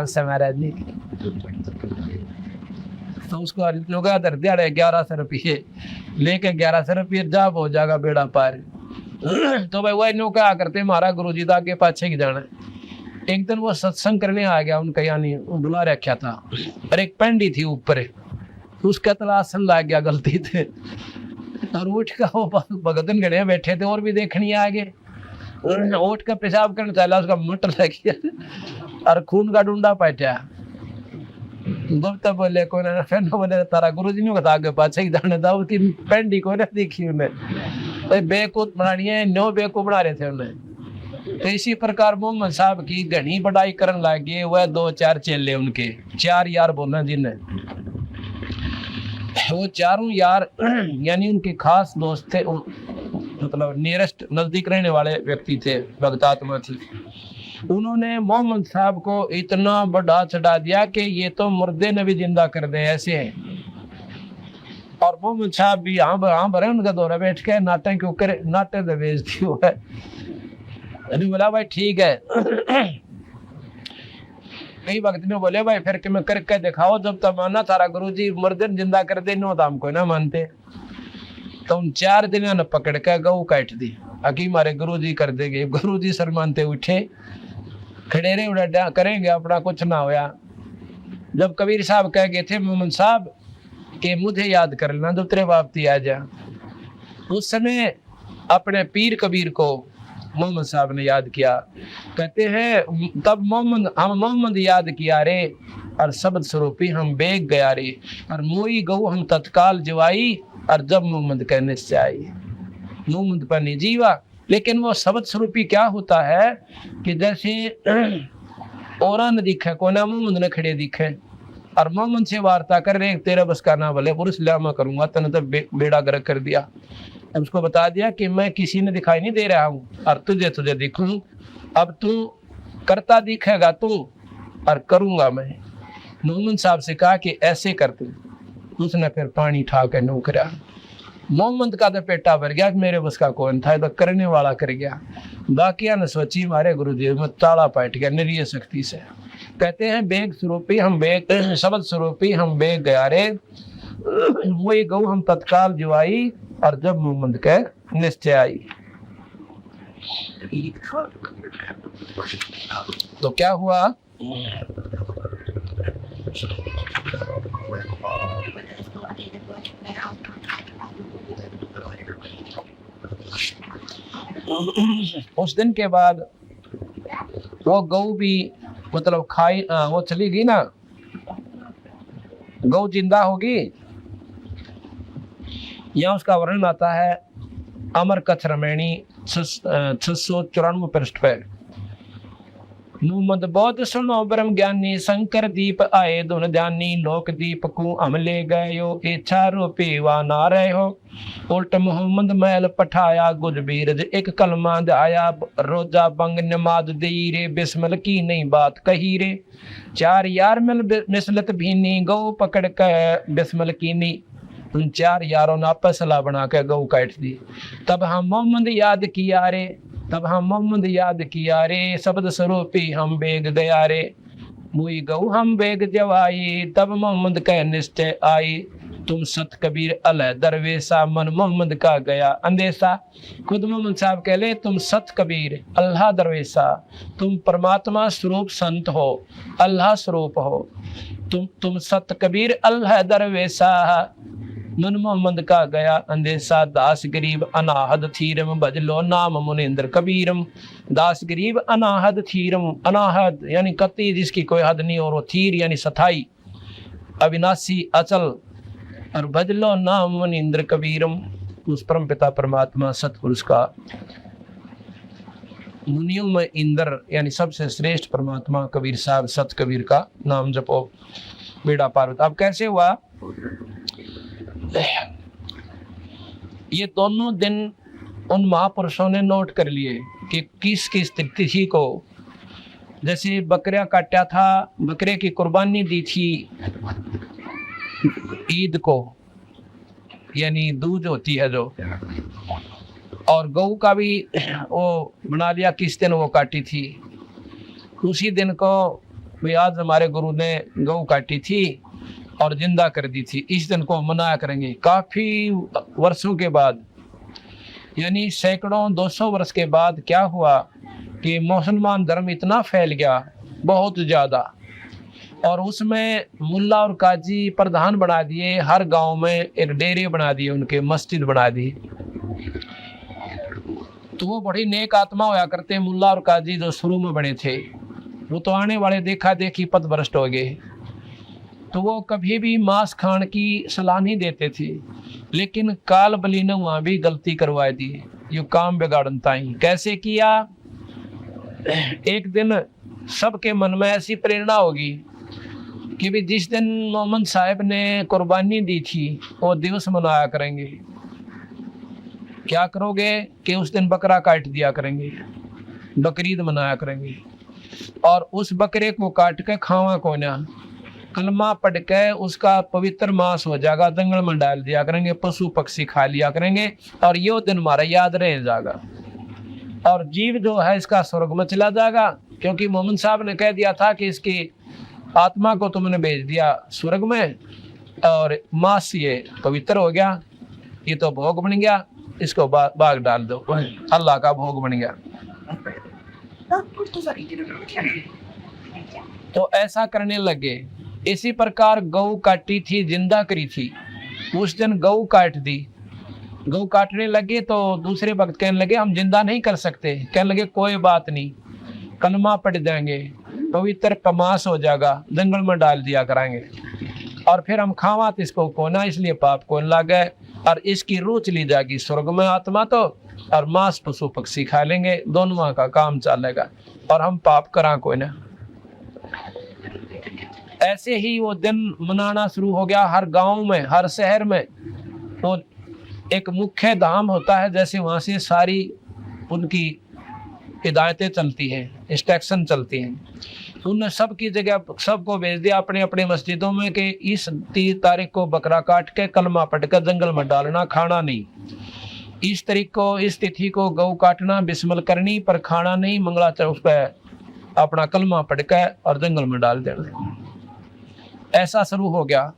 Chance है महाराज जी। तो उसको लुगा दर दिहाड़े 1100 रुपये लेके 1100 रुपये जाब हो जाएगा बेड़ा पार। तो भाई वही नो क्या करते हमारा गुरु जी आगे पाछे की जाना। एक दिन वो सत्संग करने आ गया उनका, यानी बुला रखा था, और एक पंडी थी ऊपर, उसका तलाशन लग गया गलती थे, और उठ का वो भगतन गणे बैठे थे और भी देखनी आगे, उठ का पेशाब करने चला, उसका मटर लग गया और खून का डूंडा पैठा। गुप्ता बोले को ना, फिर बोले तारा गुरुजी ने बता आगे पाछे ही जाने था, उसकी पेंडी को ना देखी उन्हें, तो बेकूफ बनानी है, नो बेकूफ बना रहे थे उन्हें। तो इसी प्रकार मोहम्मद साहब की घनी बढ़ाई करने लगे। वह 2-4 चेले उनके, 4 यार बोलना जिन्हें, वो चारों यार यानी उनके खास दोस्त थे, मतलब नियरेस्ट नजदीक रहने वाले व्यक्ति थे, भगतात्मा थे। उन्होंने मोहम्मद साहब को इतना बड़ा चढ़ा दिया कि ये तो मुर्दे ने भी जिंदा कर दे ऐसे है। और मोहम्मद साहब भी हाँ भरे उनका दौरा बैठ के नाटे के ऊपर नाटे तो बेचती हुआ है। बोला भाई ठीक है। कई वक्त में बोले भाई फिर मैं करके दिखाओ, जब तक माना तारा गुरुजी मुर्दे जिंदा कर दे, नो दाम को ना मानते। तो उन 4 दिन ने पकड़ के गऊ काट दी, अकी मारे गुरुजी कर देंगे। गुरुजी शर्मानते उठे, खड़े रहे, उड़ा करेंगे अपना कुछ ना होया। जब कबीर साहब कह गए थे मोहम्मद साहब के मुझे याद कर लेना जब तेरे वापसी आ जा, उस समय अपने पीर कबीर को मोहम्मद साहब ने याद किया। कहते हैं तब मोहम्मद याद किया रे, और शब्द स्वरूपी हम बेग गया रे, और मोई गऊ हम तत्काल जवाई, और जब मोहम्मद कहने से आई। मोहम्मद पर नहीं जीवा, लेकिन वो शब्द स्वरूपी क्या होता है कि जैसे औरा न दिखे को ना मोहम्मद ने खड़े दिखे, और मोहम्मद से वार्ता कर रहे, तेरा बस का ना भले पुरुष लामा करूंगा, तने तो बेड़ा गर्क कर दिया। अब उसको बता दिया कि मैं किसी ने दिखाई नहीं दे रहा हूँ, और तुझे दिखूं, अब तू करता दिखेगा तू, और करूंगा मैं। मोहम्मद साहब से कहा कि ऐसे कर तू। उसने फिर पानी ठा के नू करा। मोहम्मद का तो पेटा भर गया, मेरे बस का कौन था, तो करने वाला कर गया। बाकिया ने सोची मारे गुरुजी में ताला पाट गया निरीय शक्ति से। कहते हैं बेग स्वरूपी हम बेग, शब्द स्वरूपी हम बेग गया रे, वही गऊ हम तत्काल जुआई, और जब मोहम्मद के निश्चय आई। तो क्या हुआ, उस दिन के बाद वो गऊ भी मतलब खाई, वो चली गई ना, गऊ जिंदा होगी। यहाँ उसका वर्णन आता है अमर कच्छ रमैणी 694 पृष्ठ पर। मोहम्मद बौद्ध सुनो ब्रह्म ज्ञानी, शंकर दीप आए धुन ध्यानी, लोक दीप को हम ले गए हो, इच्छा रूपी वा ना रहे हो। उल्ट मोहम्मद महल पठाया गुज बीरज, एक कलमा आया रोजा बंग नमाज दी रे, बिस्मिल की नहीं बात कही रे। 4 यार मिल मिसलत भीनी, गौ पकड़ के बिस्मिल कीनी। उन 4 यारों ने आपस सलाह बना के गऊ काट दी। तब हम मोहम्मद याद किया रे, तब हम मोहम्मद याद किया रे, शब्द स्वरूपी हम बेग गया रे, मुई गऊ हम बेग जवाई, तब मोहम्मद कह निश्चय आई। तुम सत कबीर अलह दरवेशा, मन मोहम्मद का गया अंदेशा। खुद मोहम्मद साहब कह ले तुम सत कबीर अल्लाह दरवेशा, तुम परमात्मा स्वरूप संत हो, अल्लाह स्वरूप हो। तुम सत कबीर अल्लाह दरवेशा, मन मोहम्मद का गया अंदेशा। दास गरीब अनाहद थीरम, भजलो नाम मुनिंद्र कबीरम। दास गरीब अनाहद थीरम, अनाहद यानी कति जिसकी कोई हद नहीं, और वो थीर यानी सथाई अविनाशी अचल, और भजलो नाम मुनिंद्र कबीरम। उस परम पिता परमात्मा सतपुरुष का, मुनियों में इंद्र यानी सबसे श्रेष्ठ परमात्मा कबीर साहब सत कबीर का नाम जपो, बेड़ा पार होता। अब कैसे हुआ, ये दोनों दिन उन महापुरुषों ने नोट कर लिए कि किस किस तिथि को, जैसे बकरिया काटा था, बकरे की कुर्बानी दी थी ईद को, यानी दूज होती है जो, और गऊ का भी वो बना लिया किस दिन वो काटी थी। उसी दिन को भाई आज हमारे गुरु ने गऊ काटी थी और जिंदा कर दी थी, इस दिन को मनाया करेंगे। काफी वर्षों के बाद, यानी सैकड़ों 200 वर्ष के बाद क्या हुआ कि मुसलमान धर्म इतना फैल गया, बहुत ज्यादा, और उसमें मुल्ला और काजी प्रधान बना दिए। हर गांव में एक डेरे बना दिए, उनके मस्जिद बना दी। तो वो बड़ी नेक आत्मा होया करते मुल्ला और काजी जो शुरू में बने थे। वो तो आने वाले देखा देखी पथभ्रष्ट हो गए। तो वो कभी भी मांस खाने की सलाह नहीं देते थे, लेकिन काल बली ने वहां भी गलती करवा दी, ये काम बिगाड़न ताई। कैसे किया? एक दिन सबके मन में ऐसी प्रेरणा होगी कि भी जिस दिन मोहम्मद साहब ने कुर्बानी दी थी वो दिवस मनाया करेंगे। क्या करोगे कि उस दिन बकरा काट दिया करेंगे, बकरीद मनाया करेंगे, और उस बकरे को काट के खावा को ना, कलमा पढ़ के उसका पवित्र मांस हो जाएगा, जंगल में डाल दिया करेंगे, पशु पक्षी खा लिया करेंगे, और ये दिन हमारा याद रह जाएगा, और जीव जो है इसका स्वर्ग में चला जाएगा। क्योंकि मोहम्मद साहब ने कह दिया था कि इसकी आत्मा को तुमने भेज दिया स्वर्ग में, और मांस ये पवित्र हो गया, ये तो भोग बन गया, इसको बाग डाल दो, अल्लाह का भोग बन गया। तो ऐसा करने लगे। इसी प्रकार गऊ काटी थी, जिंदा करी थी, उस दिन गऊ काट दी। गऊ काटने लगे तो दूसरे वक्त कहने लगे हम जिंदा नहीं कर सकते। कहने लगे कोई बात नहीं, कलमा पढ़ देंगे, पवित्र पमास हो जाएगा, जंगल में डाल दिया कराएंगे, और फिर हम खावा तो इसको कोना, इसलिए पाप को लागे, और इसकी रूह चली जाएगी स्वर्ग में आत्मा तो, और मांस पशु पक्षी खा लेंगे, दोनों का काम चलेगा, और हम पाप करा कोई ना। ऐसे ही वो दिन मनाना शुरू हो गया। हर गांव में, हर शहर में वो एक मुख्य धाम होता है, जैसे वहां से सारी उनकी हिदायतें चलती हैं, इंस्ट्रक्शन चलती हैं। उन्होंने सबकी जगह सबको भेज दिया अपने अपने मस्जिदों में कि इस 30 तारीख को बकरा काट के कलमा पढ़ कर जंगल में डालना, खाना नहीं। इस तारीख को, इस तिथि को गऊ काटना, बिस्मिल करनी, पर खाना नहीं। मंगला चौथ पे अपना कलमा पढ़ के और जंगल में डाल देना। ऐसा शुरू हो गया।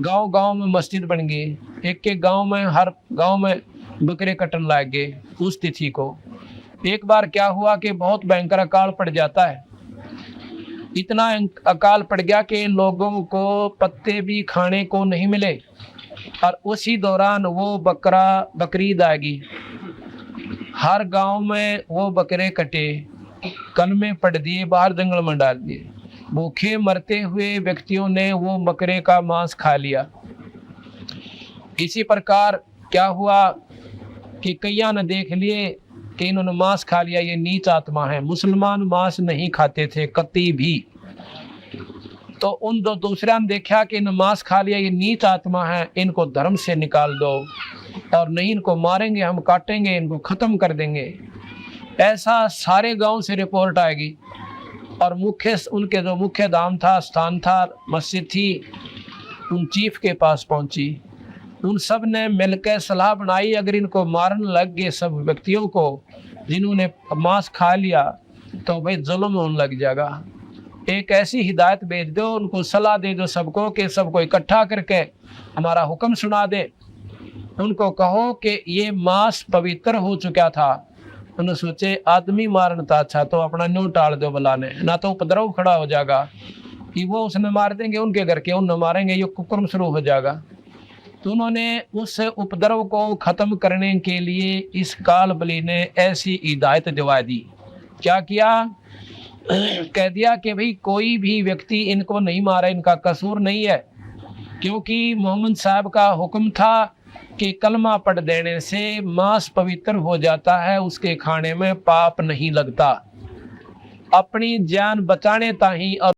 गांव गांव में मस्जिद बन गई, एक एक गांव में, हर गांव में बकरे कटन लग गए उस तिथि को। एक बार क्या हुआ कि बहुत भयंकर अकाल पड़ जाता है। इतना अकाल पड़ गया कि लोगों को पत्ते भी खाने को नहीं मिले, और उसी दौरान वो बकरीद आएगी। हर गांव में वो बकरे कटे, कलमे पढ़ दिए, बाहर जंगल में डाल दिए। भूखे मरते हुए व्यक्तियों ने वो बकरे का मांस खा लिया। इसी प्रकार क्या हुआ कि कईया ने देख लिए कि इन्होंने मांस खा लिया, ये नीच आत्मा है। मुसलमान मांस नहीं खाते थे कति भी। तो उन दो दूसरा ने देखा कि इन्होंने मांस खा लिया, ये नीच आत्मा है, इनको धर्म से निकाल दो, और नहीं इनको मारेंगे, हम काटेंगे, इनको खत्म कर देंगे। ऐसा सारे गांव से रिपोर्ट आएगी, और उनके जो मुख्य धाम था, स्थान था, मस्जिद थी, उन चीफ के पास पहुंची। उन सब ने मिलकर सलाह बनाई, अगर इनको मारने लग गए सब व्यक्तियों को जिन्होंने मांस खा लिया, तो भाई जुल्म होने लग जाएगा। एक ऐसी हिदायत भेज दो, उनको सलाह दे दो सबको कि सबको इकट्ठा करके हमारा हुक्म सुना दे। उनको कहो कि ये मांस पवित्र हो चुका था। उन्होंने सोचे आदमी मारना था अच्छा, तो अपना न्यू टाल दो बुलाने, ना तो उपद्रव खड़ा हो जाएगा कि वो उसने मार देंगे, उनके घर के उन्हें मारेंगे, ये कुकर्म शुरू हो जाएगा। तो उन्होंने उस उपद्रव को खत्म करने के लिए इस काल बली ने ऐसी हिदायत दिवा दी। क्या किया? कह दिया कि भाई कोई भी व्यक्ति इनको नहीं मारा, इनका कसूर नहीं है, क्योंकि मोहम्मद साहब का हुक्म था कि कलमा पढ़ देने से मांस पवित्र हो जाता है, उसके खाने में पाप नहीं लगता। अपनी जान बचाने ताही और